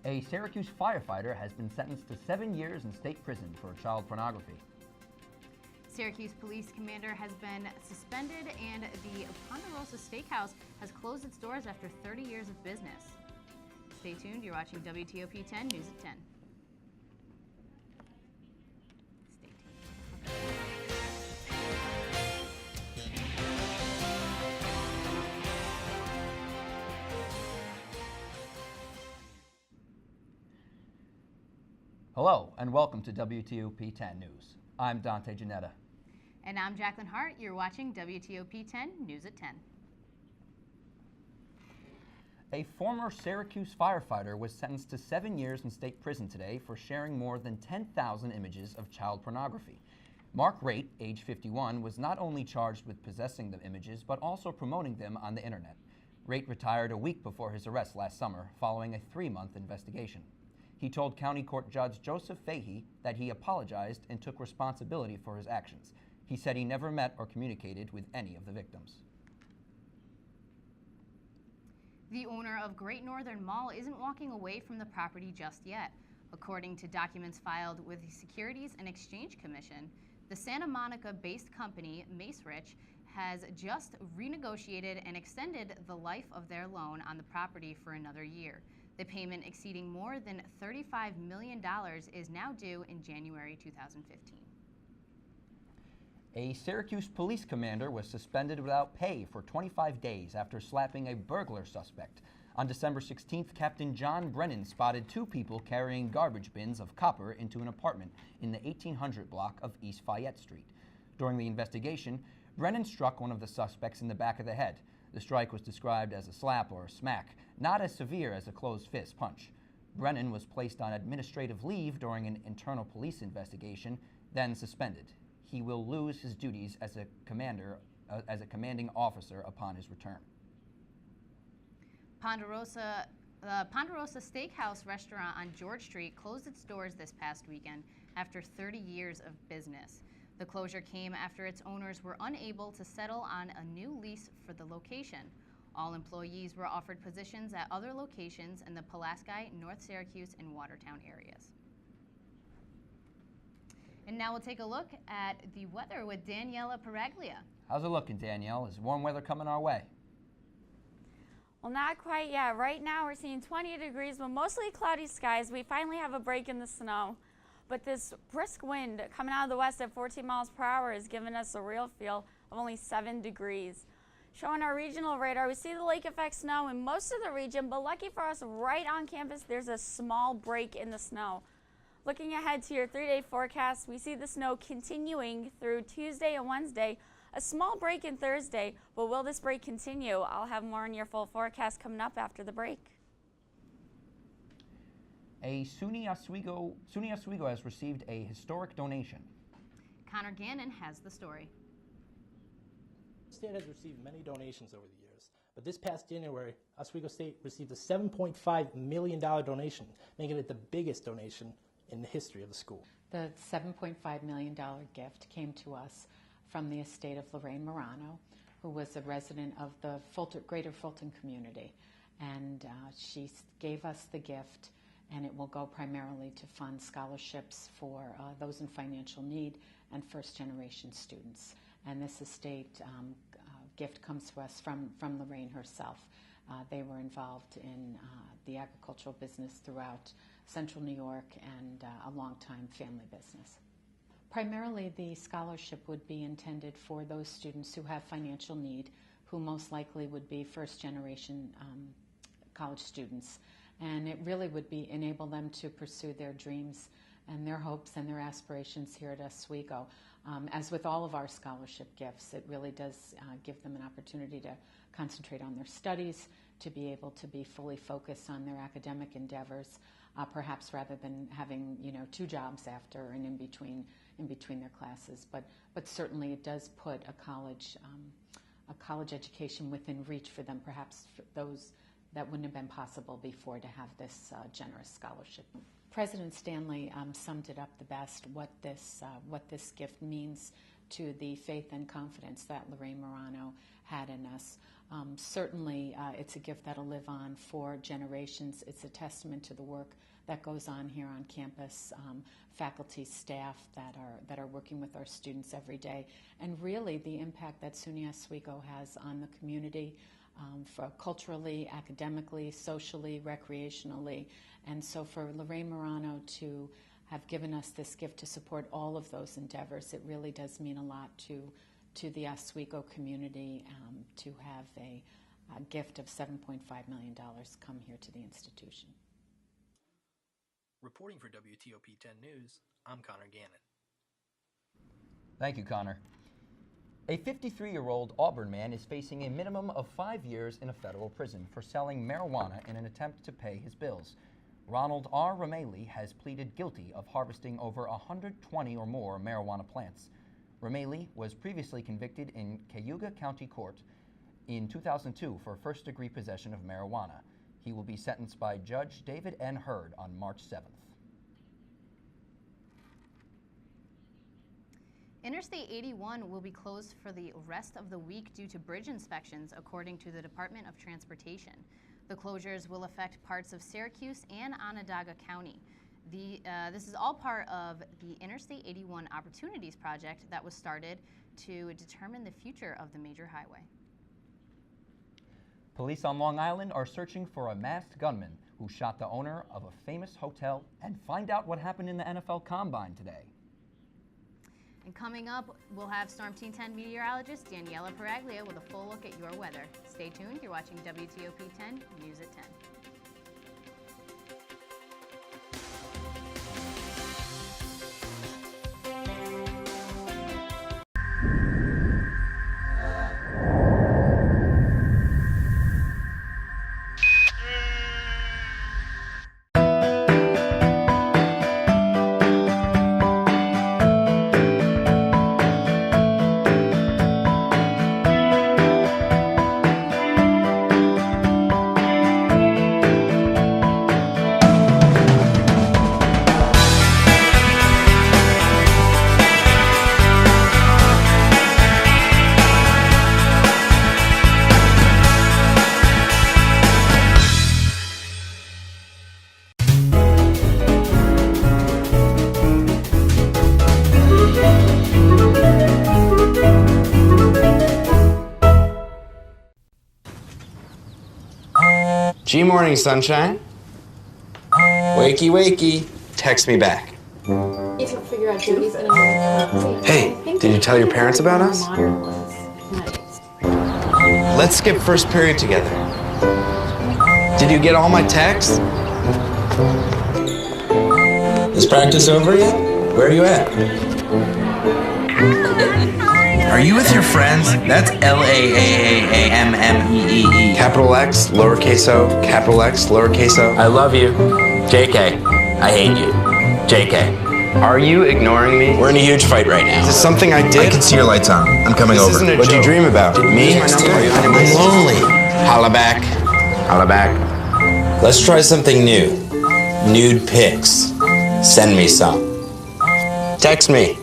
A Syracuse firefighter has been sentenced to 7 years in state prison for child pornography. Syracuse Police Commander has been suspended, and the Ponderosa Steakhouse has closed its doors after 30 years of business. Stay tuned. You're watching WTOP 10 News at 10. Stay tuned. Hello, and welcome to WTOP 10 News. I'm Dante Janetta. And I'm Jacqueline Hart. You're watching WTOP 10 News at 10. A former Syracuse firefighter was sentenced to 7 years in state prison today for sharing more than 10,000 images of child pornography. Mark Raitt, age 51, was not only charged with possessing the images, but also promoting them on the internet. Raitt retired a week before his arrest last summer, following a 3-month investigation. He told County Court Judge Joseph Fahey that he apologized and took responsibility for his actions. He said he never met or communicated with any of the victims. The owner of Great Northern Mall isn't walking away from the property just yet. According to documents filed with the Securities and Exchange Commission, the Santa Monica-based company Macerich has just renegotiated and extended the life of their loan on the property for another year. The payment exceeding more than $35 million is now due in January 2015. A Syracuse police commander was suspended without pay for 25 days after slapping a burglar suspect. On December 16th, Captain John Brennan spotted 2 people carrying garbage bins of copper into an apartment in the 1800 block of East Fayette Street. During the investigation, Brennan struck one of the suspects in the back of the head. The strike was described as a slap or a smack, not as severe as a closed fist punch. Brennan was placed on administrative leave during an internal police investigation, then suspended. He will lose his duties as a commanding officer upon his return. The Ponderosa Steakhouse restaurant on George Street closed its doors this past weekend after 30 years of business. The closure came after its owners were unable to settle on a new lease for the location. All employees were offered positions at other locations in the Pulaski, North Syracuse, and Watertown areas. And now we'll take a look at the weather with Daniela Paraglia. How's it looking, Danielle? Is warm weather coming our way? Well, not quite yet. Right now we're seeing 20 degrees, but mostly cloudy skies. We finally have a break in the snow. But this brisk wind coming out of the west at 14 miles per hour is giving us a real feel of only 7 degrees. Showing our regional radar, we see the lake effect snow in most of the region, but lucky for us, right on campus, there's a small break in the snow. Looking ahead to your 3-day forecast, we see the snow continuing through Tuesday and Wednesday, a small break in Thursday, but will this break continue? I'll have more on your full forecast coming up after the break. A SUNY Oswego has received a historic donation. Connor Gannon has the story. The state has received many donations over the years, but this past January, Oswego State received a $7.5 million donation, making it the biggest donation in the history of the school. The $7.5 million gift came to us from the estate of Lorraine Morano, who was a resident of the greater Fulton community. And she gave us the gift, and it will go primarily to fund scholarships for those in financial need and first-generation students. And this estate gift comes to us from Lorraine herself. They were involved in the agricultural business throughout Central New York and a long-time family business. Primarily, the scholarship would be intended for those students who have financial need, who most likely would be first-generation college students. And it really would enable them to pursue their dreams and their hopes and their aspirations here at Oswego. As with all of our scholarship gifts, it really does give them an opportunity to concentrate on their studies, to be able to be fully focused on their academic endeavors, perhaps rather than having 2 jobs after and in between their classes. But certainly it does put a college education within reach for them, perhaps for those that wouldn't have been possible before to have this generous scholarship. President Stanley summed it up the best, what this gift means to the faith and confidence that Lorraine Morano had in us. Certainly, it's a gift that'll live on for generations. It's a testament to the work that goes on here on campus, faculty, staff that are working with our students every day, and really the impact that SUNY Oswego has on the community, for culturally, academically, socially, recreationally. And so for Lorraine Morano to have given us this gift to support all of those endeavors, it really does mean a lot to the Oswego community to have a gift of $7.5 million come here to the institution. Reporting for WTOP 10 News, I'm Connor Gannon. Thank you, Connor. A 53-year-old Auburn man is facing a minimum of 5 years in a federal prison for selling marijuana in an attempt to pay his bills. Ronald R. Romali has pleaded guilty of harvesting over 120 or more marijuana plants. Romali was previously convicted in Cayuga County Court in 2002 for first-degree possession of marijuana. He will be sentenced by Judge David N. Hurd on March 7th. Interstate 81 will be closed for the rest of the week due to bridge inspections, according to the Department of Transportation. The closures will affect parts of Syracuse and Onondaga County. This is all part of the Interstate 81 Opportunities Project that was started to determine the future of the major highway. Police on Long Island are searching for a masked gunman who shot the owner of a famous hotel, and find out what happened in the NFL Combine today. And coming up, we'll have Storm Team 10 meteorologist Daniela Paraglia with a full look at your weather. Stay tuned. You're watching WTOP 10 News at 10. G-Morning, sunshine. Wakey, wakey. Text me back. Hey, did you tell your parents about us? Let's skip first period together. Did you get all my texts? Is practice over yet? Where are you at? Are you with your friends? That's L-A-A-A-A-M-M-E-E-E. Capital X, lowercase o, capital X, lowercase o. I love you. JK. I hate you. JK. Are you ignoring me? We're in a huge fight right now. Is this something I did? I can see your lights on. I'm coming over. What'd you dream about? Me? I'm lonely. Holla back. Holla back. Let's try something new. Nude pics. Send me some. Text me.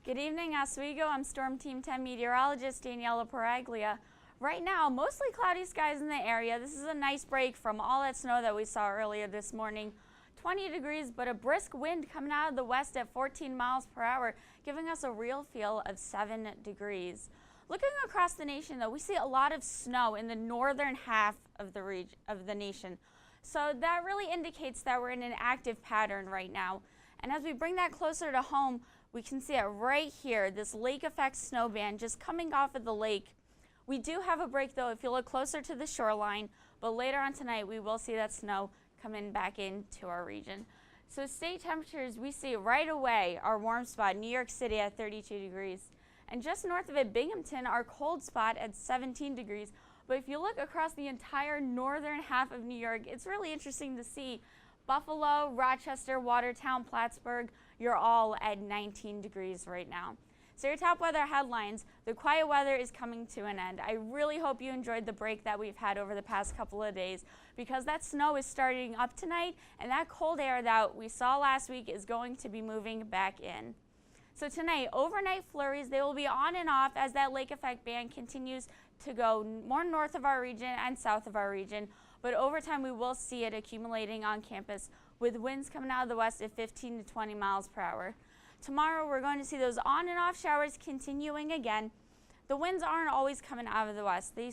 Good evening, Oswego. I'm Storm Team 10 meteorologist Daniela Paraglia. Right now, mostly cloudy skies in the area. This is a nice break from all that snow that we saw earlier this morning. 20 degrees, but a brisk wind coming out of the west at 14 miles per hour, giving us a real feel of 7 degrees. Looking across the nation, though, we see a lot of snow in the northern half of the nation. So that really indicates that we're in an active pattern right now. And as we bring that closer to home, we can see it right here, this lake effect snow band just coming off of the lake. We do have a break, though, if you look closer to the shoreline, but later on tonight we will see that snow coming back into our region. So state temperatures, we see right away our warm spot, New York City at 32 degrees. And just north of it, Binghamton, our cold spot at 17 degrees. But if you look across the entire northern half of New York, it's really interesting to see Buffalo, Rochester, Watertown, Plattsburgh, you're all at 19 degrees right now. So your top weather headlines, the quiet weather is coming to an end. I really hope you enjoyed the break that we've had over the past couple of days, because that snow is starting up tonight, and that cold air that we saw last week is going to be moving back in. So tonight, overnight flurries, they will be on and off as that lake effect band continues to go more north of our region and south of our region. But over time, we will see it accumulating on campus with winds coming out of the west at 15 to 20 miles per hour. Tomorrow, we're going to see those on and off showers continuing again. The winds aren't always coming out of the west. They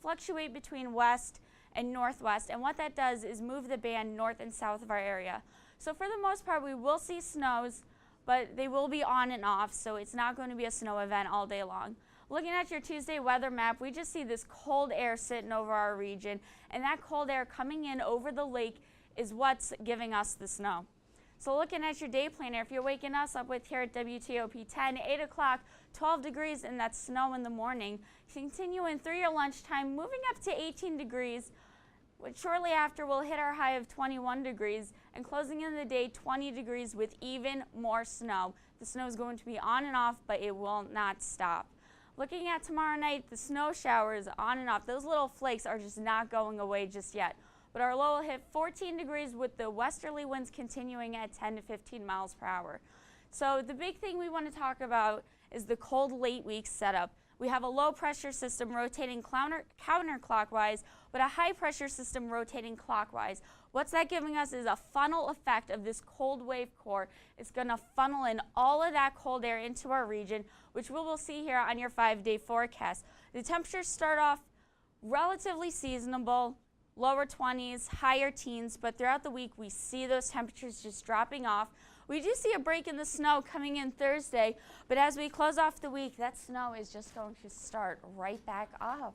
fluctuate between west and northwest, and what that does is move the band north and south of our area. So for the most part, we will see snows, but they will be on and off, so it's not going to be a snow event all day long. Looking at your Tuesday weather map, we just see this cold air sitting over our region, and that cold air coming in over the lake is what's giving us the snow. So looking at your day planner, if you're waking us up with here at WTOP 10, 8 o'clock, 12 degrees, and that's snow in the morning. Continuing through your lunchtime, moving up to 18 degrees, which shortly after we'll hit our high of 21 degrees, and closing in the day 20 degrees with even more snow. The snow is going to be on and off, but it will not stop. Looking at tomorrow night, the snow showers on and off. Those little flakes are just not going away just yet. But our low will hit 14 degrees with the westerly winds continuing at 10 to 15 miles per hour. So the big thing we want to talk about is the cold late week setup. We have a low pressure system rotating counterclockwise, but a high pressure system rotating clockwise. What's that giving us is a funnel effect of this cold wave core. It's going to funnel in all of that cold air into our region, which we will see here on your 5-day forecast. The temperatures start off relatively seasonable, lower 20s, higher teens, but throughout the week we see those temperatures just dropping off. We do see a break in the snow coming in Thursday, but as we close off the week, that snow is just going to start right back up.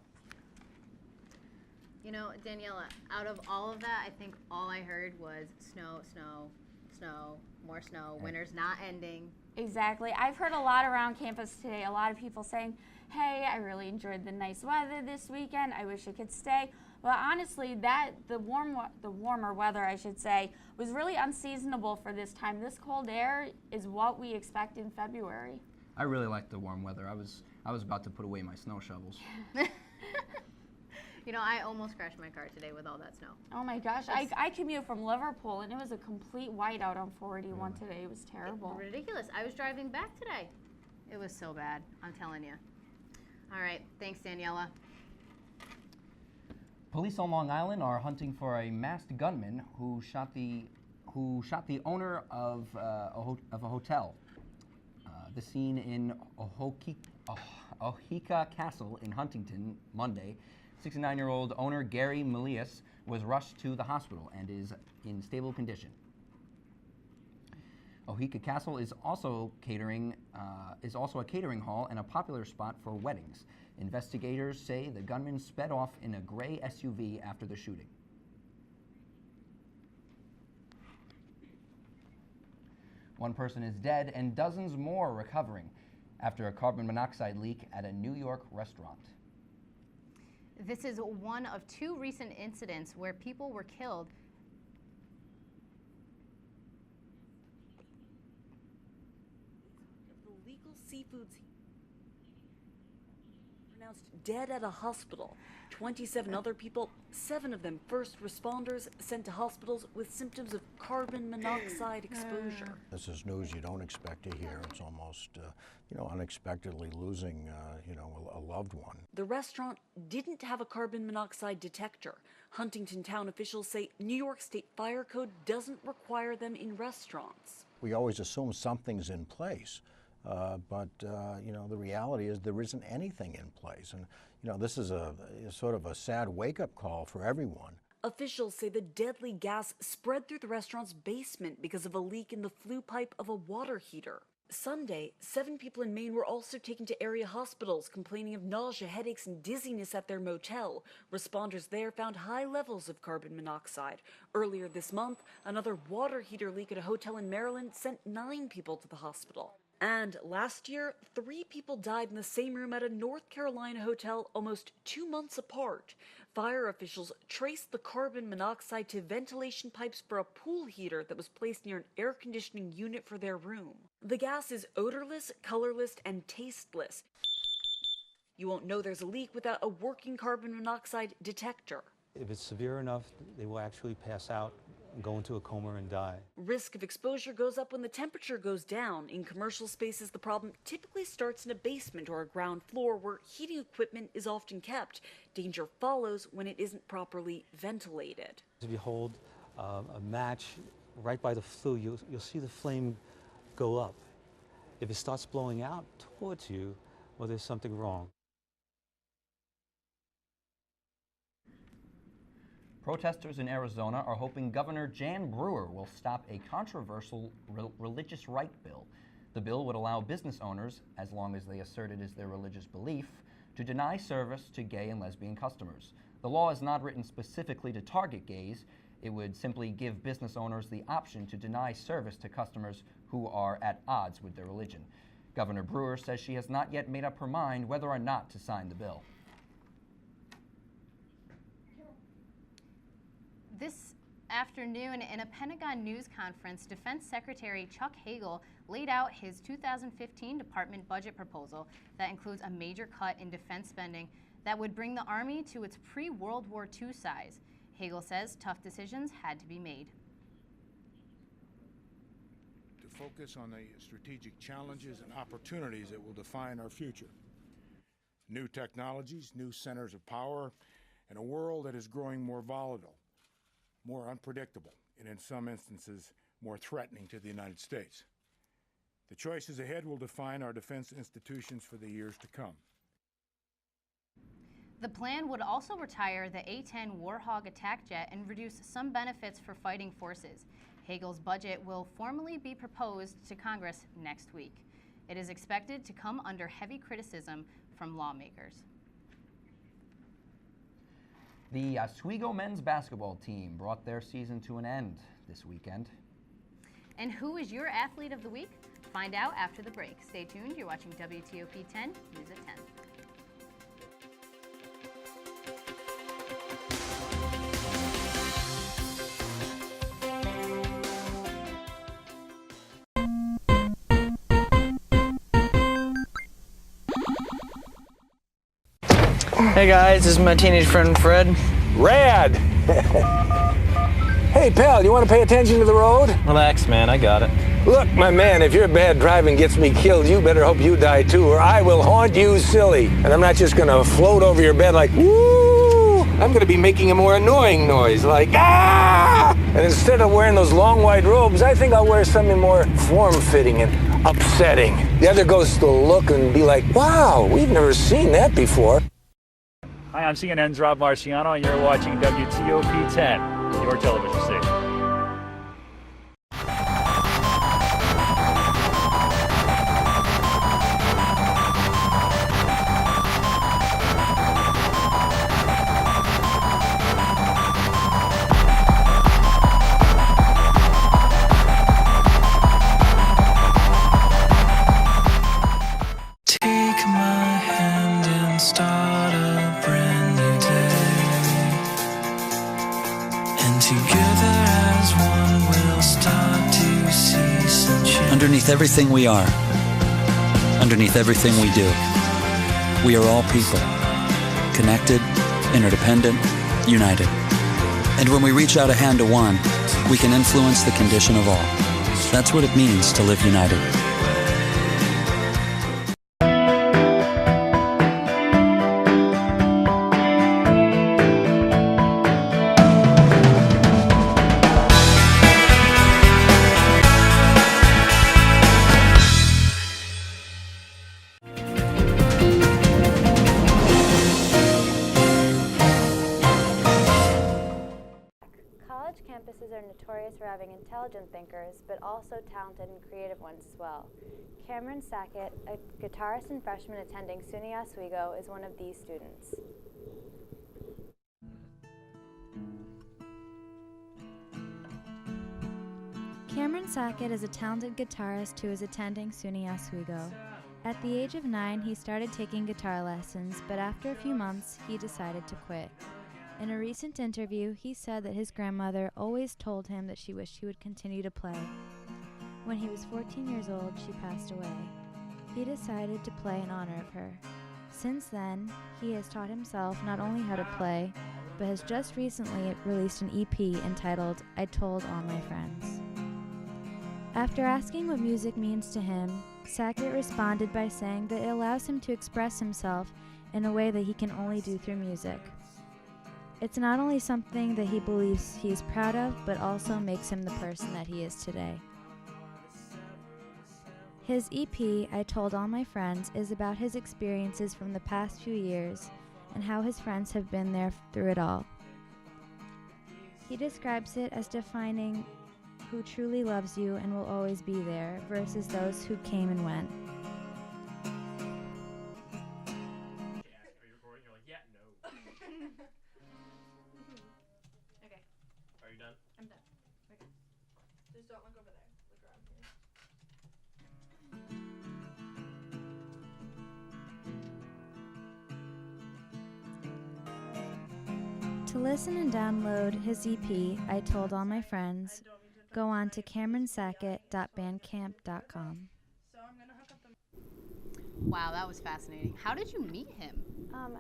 You know, Daniela, out of all of that, I think all I heard was snow, snow, snow, more snow, winter's not ending. Exactly. I've heard a lot around campus today, a lot of people saying, hey, I really enjoyed the nice weather this weekend. I wish it could stay. Well, honestly, the warmer weather, I should say, was really unseasonable for this time. This cold air is what we expect in February. I really like the warm weather. I was about to put away my snow shovels. You know, I almost crashed my car today with all that snow. Oh my gosh, I commute from Liverpool, and it was a complete whiteout on 481 today. It was terrible. Ridiculous. I was driving back today. It was so bad, I'm telling you. All right, thanks, Daniela. Police on Long Island are hunting for a masked gunman who shot the owner of a hotel. The scene in Oheka Castle in Huntington Monday. 69-year-old owner Gary Milius was rushed to the hospital and is in stable condition. Oheka Castle is also a catering hall and a popular spot for weddings. Investigators say the gunman sped off in a gray SUV after the shooting. One person is dead and dozens more recovering after a carbon monoxide leak at a New York restaurant. This is one of 2 recent incidents where people were killed. The legal seafoods pronounced dead at a hospital. 27 other people, 7 of them first responders, sent to hospitals with symptoms of carbon monoxide exposure. This is news you don't expect to hear. It's almost, unexpectedly losing, a loved one. The restaurant didn't have a carbon monoxide detector. Huntington town officials say New York State Fire Code doesn't require them in restaurants. We always assume something's in place. But the reality is there isn't anything in place. And, this is a sort of a sad wake-up call for everyone. Officials say the deadly gas spread through the restaurant's basement because of a leak in the flue pipe of a water heater. Sunday, 7 people in Maine were also taken to area hospitals complaining of nausea, headaches, and dizziness at their motel. Responders there found high levels of carbon monoxide. Earlier this month, another water heater leak at a hotel in Maryland sent 9 people to the hospital. And last year, 3 people died in the same room at a North Carolina hotel almost 2 months apart. Fire officials traced the carbon monoxide to ventilation pipes for a pool heater that was placed near an air conditioning unit for their room. The gas is odorless, colorless, and tasteless. You won't know there's a leak without a working carbon monoxide detector. If it's severe enough, they will actually pass out and go into a coma and die. Risk of exposure goes up when the temperature goes down. In commercial spaces, the problem typically starts in a basement or a ground floor where heating equipment is often kept. Danger follows when it isn't properly ventilated. If you hold a match right by the flue, you'll see the flame go up. If it starts blowing out towards you, well, there's something wrong. Protesters in Arizona are hoping Governor Jan Brewer will stop a controversial religious right bill. The bill would allow business owners, as long as they assert it is their religious belief, to deny service to gay and lesbian customers. The law is not written specifically to target gays. It would simply give business owners the option to deny service to customers who are at odds with their religion. Governor Brewer says she has not yet made up her mind whether or not to sign the bill. This afternoon, in a Pentagon news conference, Defense Secretary Chuck Hagel laid out his 2015 department budget proposal that includes a major cut in defense spending that would bring the Army to its pre-World War II size. Hagel says tough decisions had to be made. To focus on the strategic challenges and opportunities that will define our future. New technologies, new centers of power, and a world that is growing more volatile, more unpredictable, and in some instances, more threatening to the United States. The choices ahead will define our defense institutions for the years to come. The plan would also retire the A-10 Warhawk attack jet and reduce some benefits for fighting forces. Hagel's budget will formally be proposed to Congress next week. It is expected to come under heavy criticism from lawmakers. The Oswego men's basketball team brought their season to an end this weekend. And who is your athlete of the week? Find out after the break. Stay tuned. You're watching WTOP 10, News at 10. Hey guys, this is my teenage friend Fred. Rad! Hey pal, you want to pay attention to the road? Relax, man, I got it. Look, my man, if your bad driving gets me killed, you better hope you die too, or I will haunt you silly. And I'm not just gonna float over your bed like, woo! I'm gonna be making a more annoying noise, like, ah! And instead of wearing those long white robes, I think I'll wear something more form-fitting and upsetting. The other ghosts will look and be like, wow, we've never seen that before. Hi, I'm CNN's Rob Marciano, and you're watching WTOP 10, your television station. Take my hand and start a brand new day. And together as one we'll start to see some change. Underneath everything we are, underneath everything we do, we are all people. Connected, interdependent, united. And when we reach out a hand to one, we can influence the condition of all. That's what it means to live united. College campuses are notorious for having intelligent thinkers, but also talented and creative ones as well. Cameron Sackett, a guitarist and freshman attending SUNY Oswego, is one of these students. Cameron Cameron Sackett is a talented guitarist who is attending SUNY Oswego. At the age of 9, he started taking guitar lessons, but after a few months, he decided to quit. In a recent interview, he said that his grandmother always told him that she wished he would continue to play. When he was 14 years old, she passed away. He decided to play in honor of her. Since then, he has taught himself not only how to play, but has just recently released an EP entitled I Told All My Friends. After asking what music means to him, Sackett responded by saying that it allows him to express himself in a way that he can only do through music. It's not only something that he believes he is proud of, but also makes him the person that he is today. His EP, I Told All My Friends, is about his experiences from the past few years and how his friends have been there through it all. He describes it as defining who truly loves you and will always be there versus those who came and went. Okay. Are you done? I'm done. Okay. Just don't look over there. Look around here. To listen and download his EP, I Told All My Friends, go on to CameronSackett.bandcamp.com. Wow, that was fascinating. How did you meet him?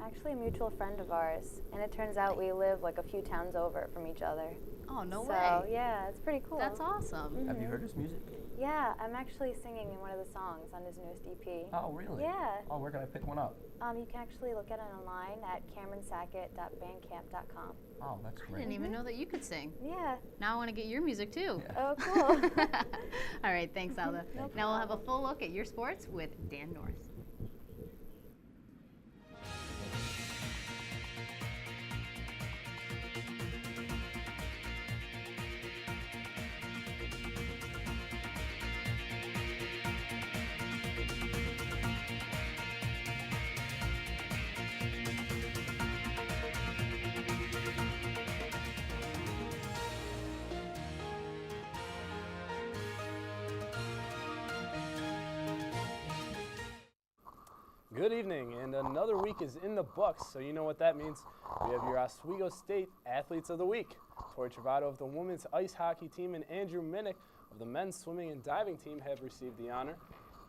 Actually a mutual friend of ours, and it turns out we live like a few towns over from each other. Oh, no So, way. yeah, it's pretty cool. That's awesome. Have you heard his music? Yeah, I'm actually singing in one of the songs on his newest EP. Oh, really? Yeah. Oh, where can I pick one up? You can actually look at it online at CameronSackett.bandcamp.com. Oh, that's I great. didn't even know that you could sing. Yeah. Now I want to get your music too. Oh, cool. All right, thanks, Alda. No Now we'll have a full look at your sports with Dan North. Good evening, and another week is in the books, so you know what that means. We have your Oswego State Athletes of the Week. Tori Travato of the women's ice hockey team and Andrew Minnick of the men's swimming and diving team have received the honor.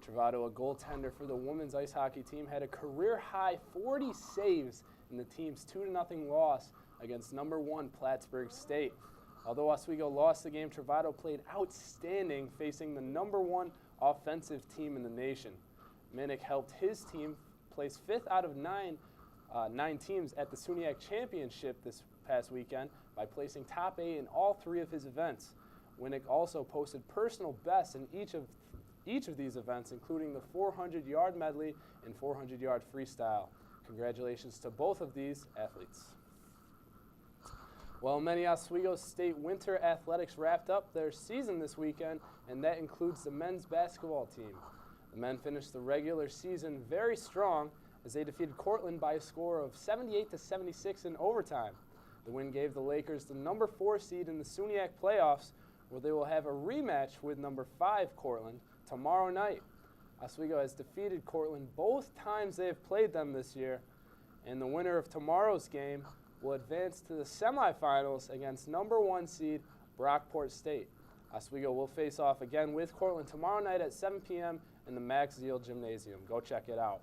Travato, a goaltender for the women's ice hockey team, had a career-high 40 saves in the team's 2-0 loss against number 1 Plattsburgh State. Although Oswego lost the game, Travato played outstanding, facing the number 1 offensive team in the nation. Minnick helped his team place 5th out of 9 teams at the SUNYAC Championship this past weekend by placing top 8 in all 3 of his events. Minnick also posted personal bests in each of these events, including the 400-yard medley and 400-yard freestyle. Congratulations to both of these athletes. Well, many Oswego State winter athletics wrapped up their season this weekend, and that includes the men's basketball team. The men finished the regular season very strong as they defeated Cortland by a score of 78-76 in overtime. The win gave the Lakers the number 4 seed in the SUNYAC playoffs, where they will have a rematch with number 5 Cortland tomorrow night. Oswego has defeated Cortland both times they have played them this year, and the winner of tomorrow's game will advance to the semifinals against number 1 seed Brockport State. Oswego will face off again with Cortland tomorrow night at 7 p.m. in the Max Zeal Gymnasium. Go check it out.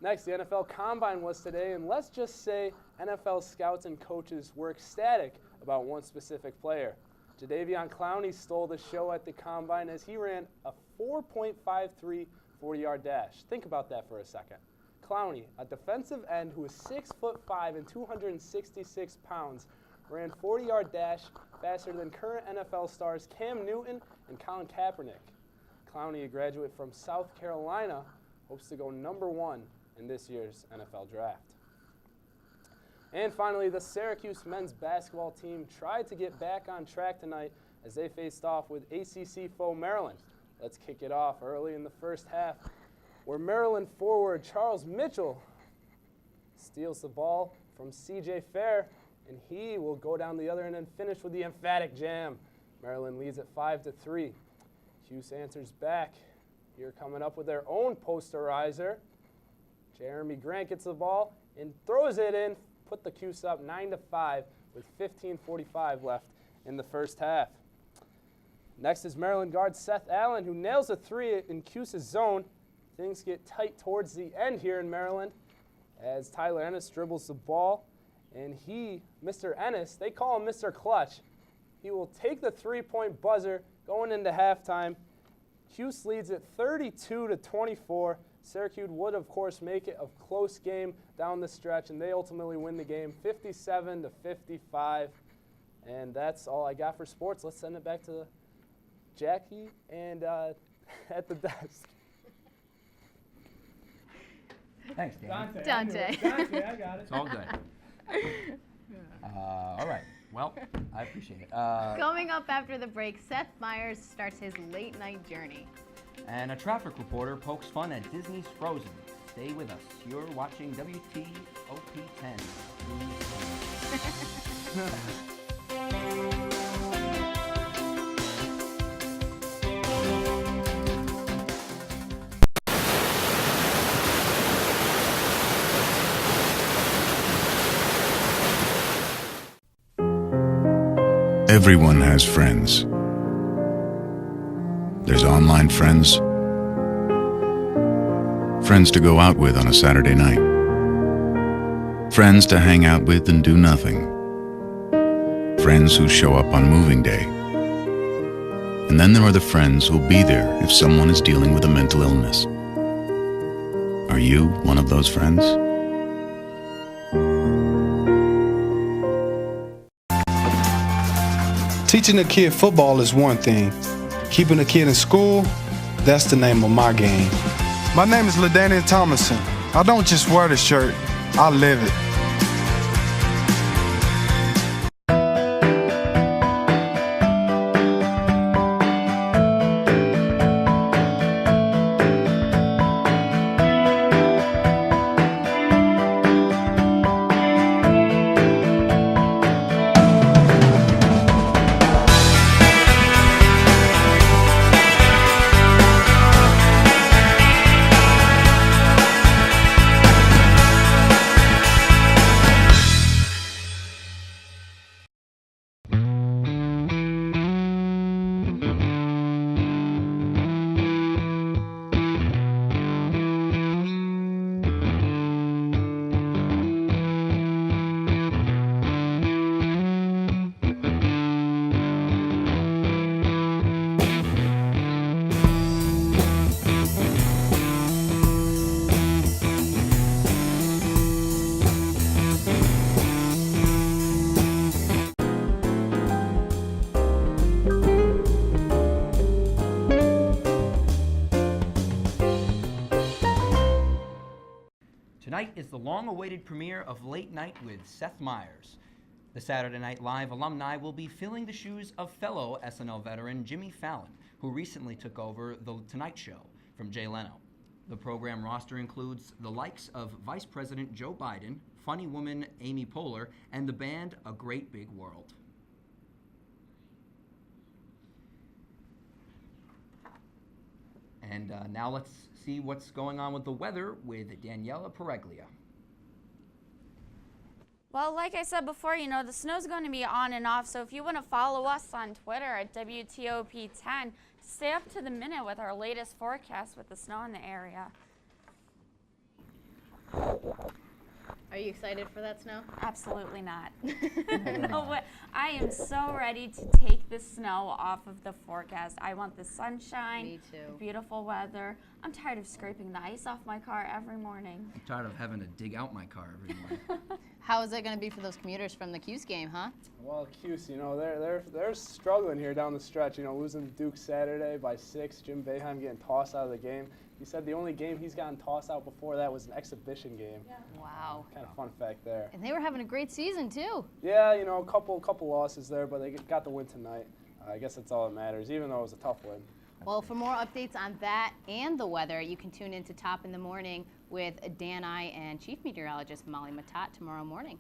Next, the NFL Combine was today, and let's just say NFL scouts and coaches were ecstatic about one specific player. Jadeveon Clowney stole the show at the Combine as he ran a 4.53 40-yard dash. Think about that for a second. Clowney, a defensive end who is 6'5" and 266 pounds, ran 40-yard dash faster than current NFL stars Cam Newton and Colin Kaepernick. Clowney, a graduate from South Carolina, hopes to go number 1 in this year's NFL draft. And finally, the Syracuse men's basketball team tried to get back on track tonight as they faced off with ACC foe Maryland. Let's kick it off early in the first half, where Maryland forward Charles Mitchell steals the ball from C.J. Fair, and he will go down the other end and finish with the emphatic jam. Maryland leads at 5-3. Cuse answers back. Here coming up with their own posterizer. Jeremy Grant gets the ball and throws it in, put the Cuse up 9-5 with 15:45 left in the first half. Next is Maryland guard Seth Allen, who nails a three in Cuse's zone. Things get tight towards the end here in Maryland as Tyler Ennis dribbles the ball. And Mr. Ennis, they call him Mr. Clutch. He will take the three-point buzzer going into halftime. Cuse leads at 32-24. Syracuse would, of course, make it a close game down the stretch, and they ultimately win the game 57-55. And that's all I got for sports. Let's send it back to Jackie and at the desk. Thanks, Dan. Dante. Dante, I got it. It's all good. All right. Well, I appreciate it. Coming up after the break, Seth Meyers starts his late-night journey. And a traffic reporter pokes fun at Disney's Frozen. Stay with us. You're watching WTOP 10. Everyone has friends. There's online friends, friends to go out with on a Saturday night, friends to hang out with and do nothing, friends who show up on moving day. And then there are the friends who'll be there if someone is dealing with a mental illness. Are you one of those friends? Teaching a kid football is one thing. Keeping a kid in school, that's the name of my game. My name is LaDainian Thomason. I don't just wear the shirt, I live it. Tonight is the long-awaited premiere of Late Night with Seth Meyers. The Saturday Night Live alumni will be filling the shoes of fellow SNL veteran Jimmy Fallon, who recently took over The Tonight Show from Jay Leno. The program roster includes the likes of Vice President Joe Biden, funny woman Amy Poehler, and the band A Great Big World. And now let's see what's going on with the weather with Daniela Pereglia. Well, like I said before, you know, the snow's going to be on and off, so if you want to follow us on Twitter at WTOP10 to stay up to the minute with our latest forecast with the snow in the area. Are you excited for that snow? Absolutely not. No way. I am so ready to take the snow off of the forecast. I want the sunshine, Me too. the beautiful weather. I'm tired of scraping the ice off my car every morning. I'm tired of having to dig out my car every morning. How is it going to be for those commuters from the Cuse game, huh? Well, Cuse, you know, they're struggling here down the stretch. You know, losing to Duke Saturday by 6. Jim Boeheim getting tossed out of the game. He said the only game he's gotten tossed out before that was an exhibition game. Yeah. Wow. Kind of fun fact there. And they were having a great season, too. Yeah, you know, a couple losses there, but they got the win tonight. I guess that's all that matters, even though it was a tough win. Well, for more updates on that and the weather, you can tune in to Top in the Morning with Dan I and Chief Meteorologist Molly Matat tomorrow morning.